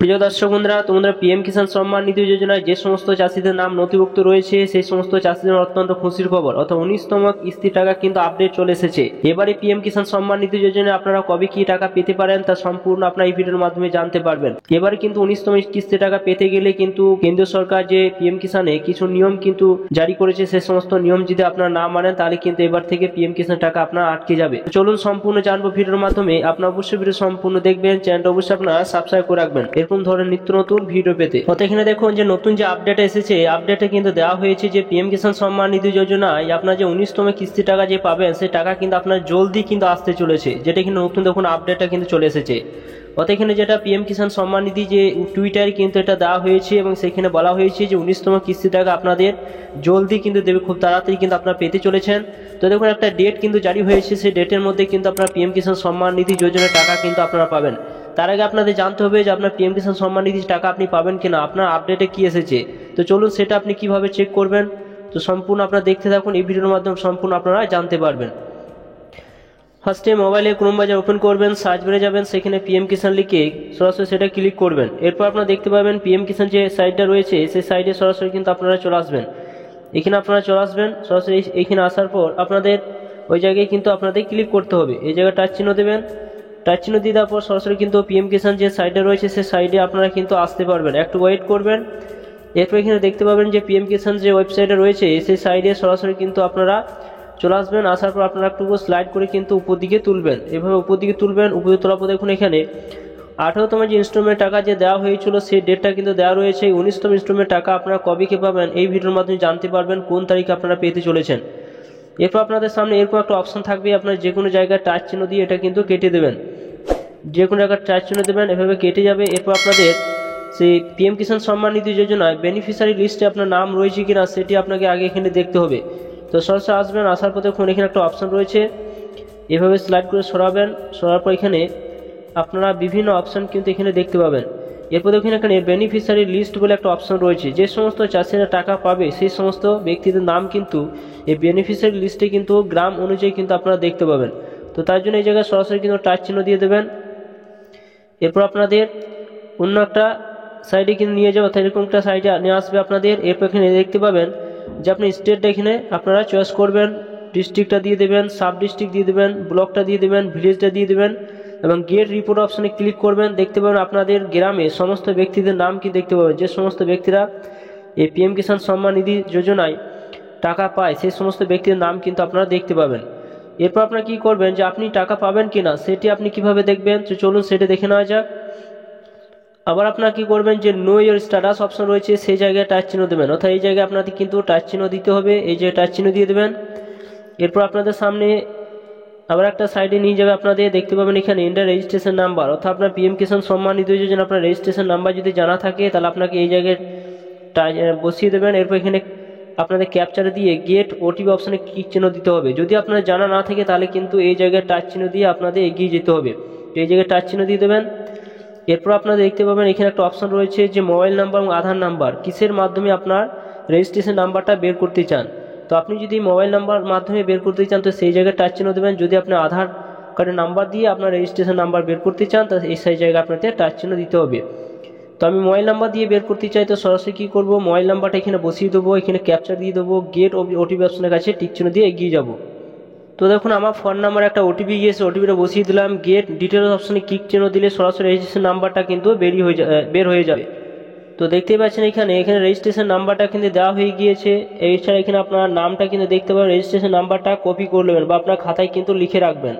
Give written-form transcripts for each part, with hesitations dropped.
প্রিয় দর্শক বন্ধুরা, তোমরা পিএম কিষাণ সম্মান নিধি যোজনায় যে সমস্ত চাষিদের নাম নথিভুক্ত রয়েছে সেই সমস্ত চাষিদের অত্যন্ত খুশির খবর, অর্থাৎ 19তম কিস্তি টাকা কিন্তু আপডেট চলে এসেছে। এবারে পিএম কিষাণ সম্মান নিধি যোজনায় আপনারা কবে কি টাকা পেতে পারেন তা সম্পূর্ণ আপনারা এই ভিডিওর মাধ্যমে জানতে পারবেন। এবারে কিন্তু 19তম কিস্তি টাকা পেতে গেলে কিন্তু কেন্দ্রীয় সরকার যে পিএম কিষাণে কিছু নিয়ম কিন্তু জারি করেছে, সেই সমস্ত নিয়ম যদি আপনারা না মানেন তাহলে কিন্তু এবার থেকে পিএম কিষাণ টাকা আপনার আটকে যাবে। চলুন সম্পূর্ণ জানবো ভিডিওর মাধ্যমে। আপনারা অবশ্যই ভিডিও সম্পূর্ণ দেখবেন, চ্যানেলটা অবশ্যই আপনারা সাবস্ক্রাইব করে রাখবেন এরকম ধরনের নিত্য নতুন ভিডিও পেতে। এখানে দেখুন যে নতুন যে আপডেট এসেছে, আপডেটে কিন্তু দেওয়া হয়েছে যে পিএম কিষাণ সম্মান নিধি যোজনায় আপনার যে 19তম কিস্তি টাকা যে পাবেন সেই টাকা কিন্তু আপনার জলদি কিন্তু আসতে চলেছে, যেটা কিন্তু নতুন দেখুন আপডেটটা কিন্তু চলে এসেছে। এখানে যেটা পিএম কিষাণ সম্মান নিধি যে টুইটারে কিন্তু এটা দেওয়া হয়েছে এবং সেখানে বলা হয়েছে যে 19তম কিস্তি টাকা আপনাদের জলদি কিন্তু দেবে, খুব তাড়াতাড়ি কিন্তু আপনারা পেতে চলেছেন। তো দেখুন একটা ডেট কিন্তু জারি হয়েছে, সেই ডেটের মধ্যে কিন্তু আপনার পিএম কিষাণ সম্মান নিধি যোজনার টাকা কিন্তু আপনারা পাবেন। তার আগে আপনাদের জানতে হবে যে আপনার পিএম কিষাণ সম্মান নিধির টাকা আপনি পাবেন কিনা, আপনার আপডেটে কি এসেছে। তো চলুন সেটা আপনি কিভাবে চেক করবেন, তো সম্পূর্ণ আপনারা দেখতে থাকুন, এই ভিডিওর মাধ্যমে সম্পূর্ণ আপনারা জানতে পারবেন। ফার্স্টে মোবাইলে ক্রোম ব্রাউজার ওপেন করবেন, সার্চ বারে যাবেন, সেখানে পিএম কিষাণ লিখে সরাসরি সেটা ক্লিক করবেন। এরপর আপনারা দেখতে পাবেন পিএম কিষাণ যে সাইটটা রয়েছে সেই সাইটে সরাসরি কিন্তু আপনারা চলে আসবেন। এখানে আপনারা চলে আসবেন, সরাসরি এখানে আসার পর আপনাদের ওই জায়গায় কিন্তু আপনাদের ক্লিক করতে হবে। এই জায়গায় টাচ চিহ্ন দেবেন, টাচ চিহ্ন দিয়ে দেওয়ার পর সরাসরি কিন্তু পিএম কিষাণ যে সাইটে রয়েছে সেই সাইটে আপনারা কিন্তু আসতে পারবেন। একটু ওয়েট করবেন। এরপর এখানে দেখতে পাবেন যে পিএম কিষাণ যে ওয়েবসাইটে রয়েছে সেই সাইটে সরাসরি কিন্তু আপনারা চলে আসবেন। আসার পর আপনারা একটু স্লাইড করে কিন্তু উপর দিকে তুলবেন, এভাবে উপর দিকে তুলবেন। উপরে তোলার পর দেখুন এখানে 18তম যে ইনস্টলমেন্ট টাকা যে দেওয়া হয়েছিল সেই ডেটটা কিন্তু দেওয়া রয়েছে। 19তম ইনস্টলমেন্ট টাকা আপনারা কবে কে পাবেন এই ভিডিওর মাধ্যমে জানতে পারবেন, কোন তারিখে আপনারা পেতে চলেছেন। এরপর আপনাদের সামনে এরকম একটা অপশন থাকবে, আপনার যে কোনো জায়গায় টাচ চিহ্ন দিয়ে এটা কিন্তু কেটে দেবেন, যে কোনো জায়গায় টাচ চিহ্ন দেবেন, এভাবে কেটে যাবে। এরপর আপনাদের সেই পিএম কিষাণ সম্মান নিধি যোজনায় বেনিফিশিয়ারি লিস্টে আপনার নাম রয়েছে কিনা সেটি আপনাকে আগে এখানে দেখতে হবে। তো সরাসরি আসবেন, আসার পর দেখুন এখানে একটা অপশন রয়েছে, এভাবে স্লাইড করে সরাবেন। সরার পর এখানে আপনারা বিভিন্ন অপশন কিন্তু এখানে দেখতে পাবেন। এরপর দেখুন এখানে বেনিফিশিয়ারি লিস্ট বলে একটা অপশন রয়েছে, যে সমস্ত চাষিরা টাকা পাবে সেই সমস্ত ব্যক্তিদের নাম কিন্তু এই বেনিফিশিয়ারি লিস্টে কিন্তু গ্রাম অনুযায়ী কিন্তু আপনারা দেখতে পাবেন। তো তার জন্য এই জায়গায় সরাসরি কিন্তু টাচ চিহ্ন দিয়ে দেবেন। এরপর আপনাদের অন্য একটা সাইডে কিন্তু নিয়ে যাবে, অর্থাৎ এরকম একটা সাইডে নিয়ে আসবে আপনাদের। এরপর এখানে দেখতে পাবেন যে আপনি স্টেটটা এখানে আপনারা চয়েস করবেন, ডিস্ট্রিক্টটা দিয়ে দেবেন, সাব ডিস্ট্রিক্ট দিয়ে দেবেন, ব্লকটা দিয়ে দেবেন, ভিলেজটা দিয়ে দেবেন এবং গেট রিপোর্ট অপশানে ক্লিক করবেন। দেখতে পাবেন আপনাদের গ্রামে সমস্ত ব্যক্তিদের নাম কি দেখতে পাবেন, যে সমস্ত ব্যক্তিরা এই পিএম কিষাণ সম্মান নিধি যোজনায় টাকা পায় সেই সমস্ত ব্যক্তিদের নাম কিন্তু আপনারা দেখতে পাবেন। এরপর আপনারা কী করবেন, যে আপনি টাকা পাবেন কি না সেটি আপনি কিভাবে দেখবেন, তো চলুন সেটা দেখে নেওয়া যাক। আবার আপনারা কী করবেন, যে নো ইয়োর স্ট্যাটাস অপশন রয়েছে সেই জায়গায় টাচ চিহ্ন দেবেন, অর্থাৎ এই জায়গায় আপনাদের কিন্তু টাচ চিহ্ন দিতে হবে, এই যে টাচ চিহ্ন দিয়ে দেবেন। এরপর আপনাদের সামনে আবার একটা সাইডে নিয়ে যাবে, আপনাদের দেখতে পাবেন এখানে ইন্ডিয়া রেজিস্ট্রেশন নাম্বার, অর্থাৎ আপনার পিএম কিষাণ সম্মান নিধি যোজনা আপনার রেজিস্ট্রেশন নাম্বার যদি জানা থাকে তাহলে আপনাকে এই জায়গায় বসিয়ে দেবেন। এরপর এখানে আপনাদের ক্যাপচার দিয়ে গেট ওটিপি অপশানে ক্লিক চিহ্ন দিতে হবে। যদি আপনার জানা না থাকে তাহলে কিন্তু এই জায়গায় টাচ চিহ্ন দিয়ে আপনাদের এগিয়ে যেতে হবে, এই জায়গায় টাচ চিহ্ন দিয়ে দেবেন। এরপর আপনারা দেখতে পাবেন এখানে একটা অপশন রয়েছে যে মোবাইল নাম্বার এবং আধার নাম্বার, কিসের মাধ্যমে আপনার রেজিস্ট্রেশন নাম্বারটা বের করতে চান। তো আপনি যদি মোবাইল নাম্বার মাধ্যমে বের করতে চান তো সেই জায়গায় টাচ চিহ্ন দেবেন। যদি আপনি আধার কার্ডের নাম্বার দিয়ে আপনার রেজিস্ট্রেশন নাম্বার বের করতে চান তো সেই জায়গায় আপনাদের টাচ চিহ্ন দিতে হবে। তো আমি মোবাইল নাম্বার দিয়ে বের করতে চাই, তো সরাসরি কী করবো, মোবাইল নাম্বারটা এখানে বসিয়ে দেবো, এখানে ক্যাপচার দিয়ে দেবো, গেট ওটিপি অপশনের কাছে টিক চিহ্ন দিয়ে এগিয়ে যাব। তো দেখুন আমার ফোন নাম্বার একটা ওটিপি গিয়েছে, ওটিপিটা বসিয়ে দিলাম, গেট ডিটেলস অপশনে ক্লিক চিহ্ন দিলে সরাসরি রেজিস্ট্রেশন নাম্বারটা কিন্তু বের হয়ে যাবে। তো দেখতেই পাচ্ছেন এখানে রেজিস্ট্রেশন নাম্বারটা কিন্তু দেওয়া হয়ে গিয়েছে। এছাড়া এখানে আপনার নামটা কিন্তু দেখতে পাবেন, রেজিস্ট্রেশন নাম্বারটা কপি করে নেবেন বা আপনার খাতায় কিন্তু লিখে রাখবেন।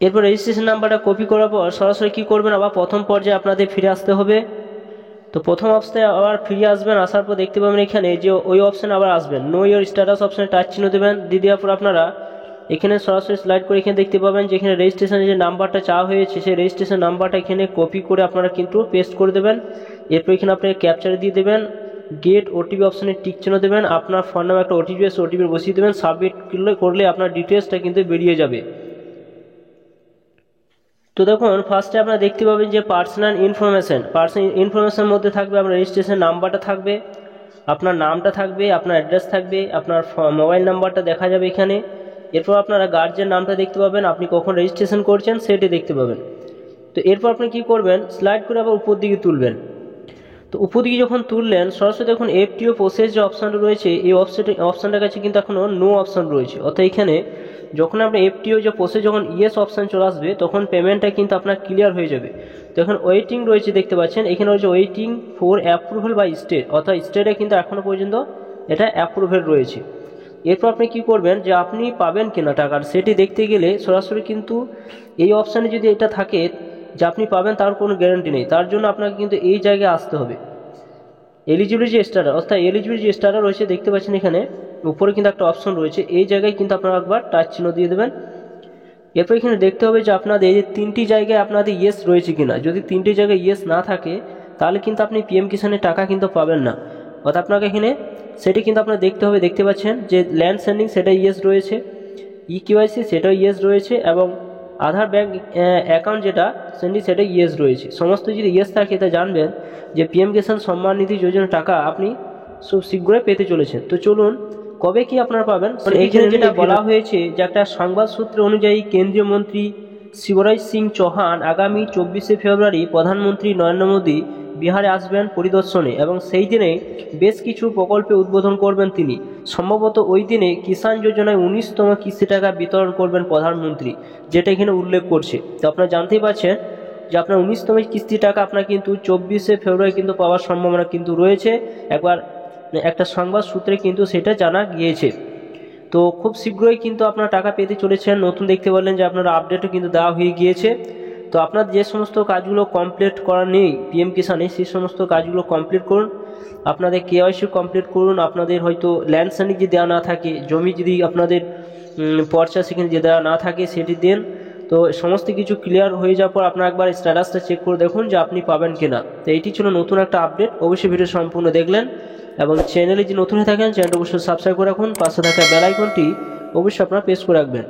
এরপর রেজিস্ট্রেশন নাম্বারটা কপি করার পর সরাসরি কী করবেন, আবার প্রথম পর্যায়ে আপনাদের ফিরে আসতে হবে। তো প্রথম অপশানে আবার ফিরে আসবেন, আসার পর দেখতে পাবেন এখানে যে ওই অপশানে আবার আসবেন, নো ইয়োর স্ট্যাটাস অপশানে টাচ চিহ্ন দেবেন। দিয়ে দেওয়ার পর আপনারা এখানে সরাসরি স্লাইড করে এখানে দেখতে পাবেন যে এখানে রেজিস্ট্রেশনের যে নাম্বারটা চাওয়া হয়েছে সেই রেজিস্ট্রেশন নাম্বারটা এখানে কপি করে আপনারা কিন্তু পেস্ট করে দেবেন। এরপর এখানে আপনাকে ক্যাপচার দিয়ে দেবেন, গেট ওটিপি অপশানে টিক চিহ্ন দেবেন, আপনার ফোন নামে একটা ওটিপি আছে ওটিপি বসিয়ে দেবেন, সাবমিট করলে আপনার ডিটেলসটা কিন্তু বেরিয়ে যাবে। তো দেখুন ফার্স্টে আপনারা দেখতে পাবেন যে পার্সোনাল ইনফরমেশনের মধ্যে থাকবে আপনার রেজিস্ট্রেশন নাম্বারটা থাকবে, আপনার নামটা থাকবে, আপনার অ্যাড্রেস থাকবে, আপনার মোবাইল নাম্বারটা দেখা যাবে এখানে। এরপর আপনারা গার্জিয়ান নামটা দেখতে পাবেন, আপনি কখন রেজিস্ট্রেশন করছেন সেটি দেখতে পাবেন। তো তো এরপর আপনি কি করবেন, স্লাইড করে আবার উপর দিকে তুলবেন। তো উপর দিকে যখন তুললেন সরাসরি দেখুন এফটিও প্রসেস যে অপশানটা রয়েছে এই অপশানটার কাছে কিন্তু এখনও নো অপশান রয়েছে। অর্থাৎ এখানে যখন আপনি এফটিও যে প্রসেস যখন ইয়েস অপশান চলে আসবে তখন পেমেন্টটা কিন্তু আপনার ক্লিয়ার হয়ে যাবে। তো এখন ওয়েটিং রয়েছে দেখতে পাচ্ছেন, এখানে রয়েছে waiting for approval by state, অর্থাৎ স্টেটে কিন্তু এখনও পর্যন্ত এটা অ্যাপ্রুভেল রয়েছে। এরপর আপনি কি করবেন যে আপনি পাবেন কিনা টাকার সেটি দেখতে গেলে সরাসরি কিন্তু এই অপশানে যদি এটা থাকে যে আপনি পাবেন তার কোনো গ্যারান্টি নেই, তার জন্য আপনাকে কিন্তু এই জায়গায় আসতে হবে। এলিজিবিলিটি স্ট্যাটাস, অর্থাৎ এলিজিবিলিটি স্ট্যাটাস রয়েছে দেখতে পাচ্ছেন এখানে উপরে কিন্তু একটা অপশন রয়েছে, এই জায়গায় কিন্তু আপনারা একবার টাচ চিহ্ন দিয়ে দেবেন। এরপর এখানে দেখতে হবে যে আপনাদের এই যে 3টি জায়গায় আপনাদের ইয়েস রয়েছে কিনা। যদি 3টি জায়গায় ইয়েস না থাকে তাহলে কিন্তু আপনি পিএম কিষানের টাকা কিন্তু পাবেন না। অর্থাৎ আপনাকে এখানে সেটি কিন্তু আপনার দেখতে হবে। দেখতে পাচ্ছেন যে ল্যান্ড সেন্ডিং সেটা ইয়েস রয়েছে, ইকেওয়াইসি সেটাও ইয়েস রয়েছে, এবং আধার ব্যাংক অ্যাকাউন্ট যেটা সেন্ডিং সেটা ইয়েস রয়েছে। সমস্ত যদি ইয়েস থাকে তা জানবেন যে পিএম কিষাণ সম্মান নিধি যোজনার টাকা আপনি খুব শীঘ্রই পেতে চলেছেন। তো চলুন কবে কি আপনারা পাবেন। এইখানে যেটা বলা হয়েছে যে একটা সংবাদ সূত্র অনুযায়ী কেন্দ্রীয় মন্ত্রী শিবরাজ সিং চৌহান আগামী 24শে ফেব্রুয়ারি প্রধানমন্ত্রী নরেন্দ্র মোদী বিহারে আসবেন পরিদর্শনে, এবং সেই দিনে বেশ কিছু প্রকল্পে উদ্বোধন করবেন তিনি। সম্ভবত ওই দিনে কিষাণ যোজনায় 19তম কিস্তি টাকা বিতরণ করবেন প্রধানমন্ত্রী, যেটা এখানে উল্লেখ করছে। তো আপনারা জানতেই পারছেন যে আপনার 19তম কিস্তি টাকা আপনার কিন্তু 24শে ফেব্রুয়ারি কিন্তু পাওয়ার সম্ভাবনা কিন্তু রয়েছে। একবার একটা সংবাদ সূত্রে কিন্তু সেটা জানা গিয়েছে। তো খুব শীঘ্রই কিন্তু আপনারা টাকা পেতে চলেছেন। নতুন দেখতে পারলেন যে আপনারা আপডেটও কিন্তু দেওয়া হয়ে গিয়েছে। তো আপনার যে সমস্ত কাজগুলো কমপ্লিট করা নেই পিএম কিষানে সেই সমস্ত কাজগুলো কমপ্লিট করুন, আপনাদের কেওয়াইসি কমপ্লিট করুন। আপনাদের হয়তো ল্যান্ড সেন্ডিং যদি দেওয়া না থাকে, জমি যদি আপনাদের পর্চা সেখানে যে দেওয়া না থাকে সেটি দেন। তো সমস্ত কিছু ক্লিয়ার হয়ে যাওয়ার পর আপনার একবার স্ট্যাটাসটা চেক করে দেখুন যে আপনি পাবেন কিনা। তো এইটি ছিল নতুন একটা আপডেট। অবশ্যই ভিডিও সম্পূর্ণ দেখলেন, এবং চ্যানেলে যে নতুন হয়ে থাকেন চ্যানেলটা অবশ্যই সাবস্ক্রাইব করে রাখুন, পাশে থাকা বেল আইকনটি অবশ্যই আপনারা প্রেস করে রাখবেন।